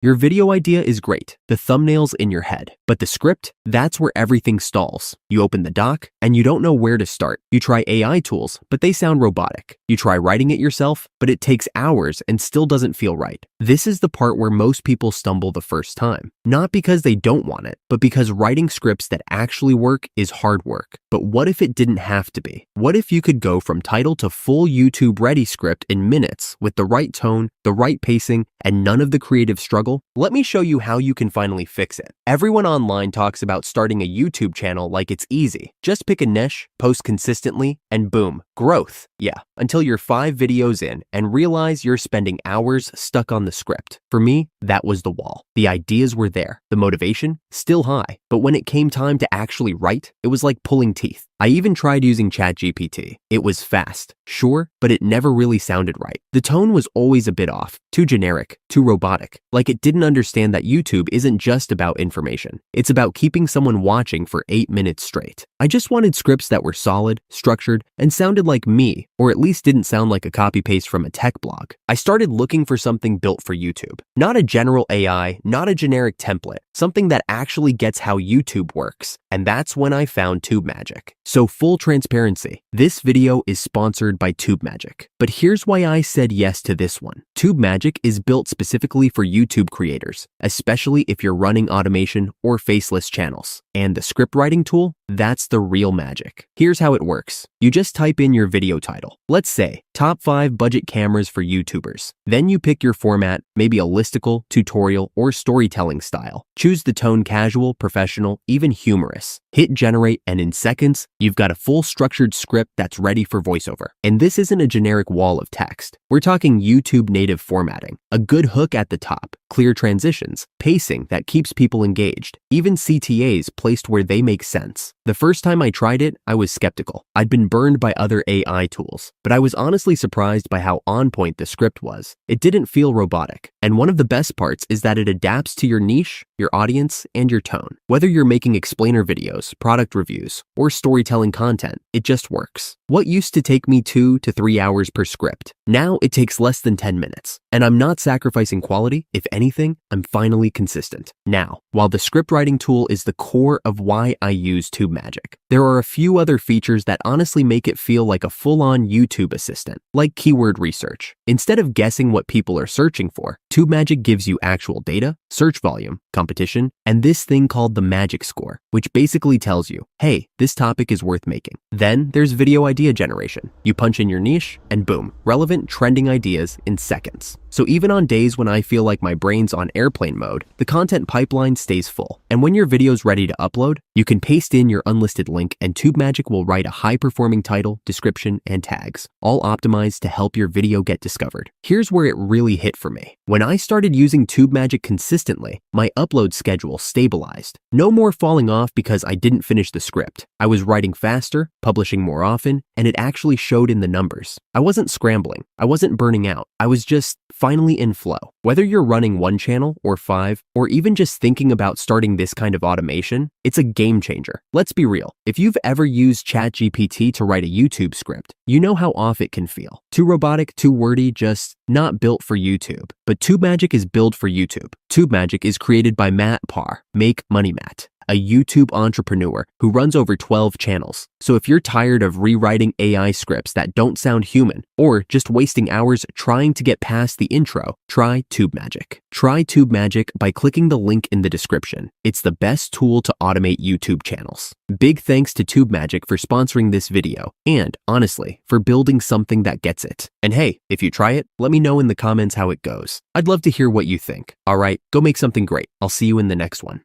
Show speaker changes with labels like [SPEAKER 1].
[SPEAKER 1] Your video idea is great, the thumbnail's in your head, but the script, that's where everything stalls. You open the doc, and you don't know where to start. You try AI tools, but they sound robotic. You try writing it yourself, but it takes hours and still doesn't feel right. This is the part where most people stumble the first time. Not because they don't want it, but because writing scripts that actually work is hard work. But what if it didn't have to be? What if you could go from title to full YouTube-ready script in minutes with the right tone, the right pacing, and none of the creative struggle? Let me show you how you can finally fix it. Everyone online talks about starting a YouTube channel like it's easy. Just pick a niche, post consistently, and boom, growth. Yeah, until you're 5 videos in and realize you're spending hours stuck on the script. For me, that was the wall. The ideas were there, the motivation still high, but when it came time to actually write, it was like pulling teeth. I even tried using ChatGPT. It was fast, sure, but it never really sounded right. The tone was always a bit off, too generic, too robotic, like it didn't understand that YouTube isn't just about information. It's about keeping someone watching for 8 minutes straight. I just wanted scripts that were solid, structured, and sounded like me, or at least didn't sound like a copy-paste from a tech blog. I started looking for something built for YouTube. Not a general AI, not a generic template, something that actually gets how YouTube works. And that's when I found TubeMagic. So full transparency, this video is sponsored by TubeMagic. But here's why I said yes to this one. TubeMagic is built specifically for YouTube creators, especially if you're running automation or faceless channels. And the script writing tool, that's the real magic. Here's how it works. You just type in your video title. Let's say, top 5 budget cameras for YouTubers. Then you pick your format, maybe a listicle, tutorial, or storytelling style. Choose the tone casual, professional, even humorous. Hit generate, and in seconds, you've got a full structured script that's ready for voiceover. And this isn't a generic wall of text. We're talking YouTube native formatting, a good hook at the top, clear transitions, pacing that keeps people engaged, even CTAs placed where they make sense. The first time I tried it, I was skeptical. I'd been burned by other AI tools, but I was honestly surprised by how on point the script was. It didn't feel robotic. And one of the best parts is that it adapts to your niche, your audience, and your tone. Whether you're making explainer videos, product reviews, or storytelling content, it just works. What used to take me 2 to 3 hours per script, now it takes less than 10 minutes. And I'm not sacrificing quality. If anything, I'm finally consistent. Now, while the script writing tool is the core of why I use TubeMagic, there are a few other features that honestly make it feel like a full-on YouTube assistant, like keyword research. Instead of guessing what people are searching for, TubeMagic gives you actual data, search volume, competition, and this thing called the magic score, which basically tells you, hey, this topic is worth making. Then there's video idea generation. You punch in your niche, and boom, relevant trending ideas in seconds. So even on days when I feel like my brain's on airplane mode, the content pipeline stays full. And when your video's ready to upload, you can paste in your unlisted link and TubeMagic will write a high-performing title, description, and tags, all optimized to help your video get discovered. Here's where it really hit for me. When I started using TubeMagic consistently, my upload schedule stabilized. No more falling off because I didn't finish the script. I was writing faster, publishing more often, and it actually showed in the numbers. I wasn't scrambling. I wasn't burning out. I was just finally in flow. Whether you're running 1 channel or 5, or even just thinking about starting this kind of automation, it's a game changer. Let's be real. If you've ever used ChatGPT to write a YouTube script, you know how off it can feel. Too robotic, too wordy, just not built for YouTube. But TubeMagic is built for YouTube. TubeMagic is created by Matt Parr, Make Money Matt, a YouTube entrepreneur who runs over 12 channels. So if you're tired of rewriting AI scripts that don't sound human, or just wasting hours trying to get past the intro, try TubeMagic. Try TubeMagic by clicking the link in the description. It's the best tool to automate YouTube channels. Big thanks to TubeMagic for sponsoring this video, and honestly, for building something that gets it. And hey, if you try it, let me know in the comments how it goes. I'd love to hear what you think. All right, go make something great. I'll see you in the next one.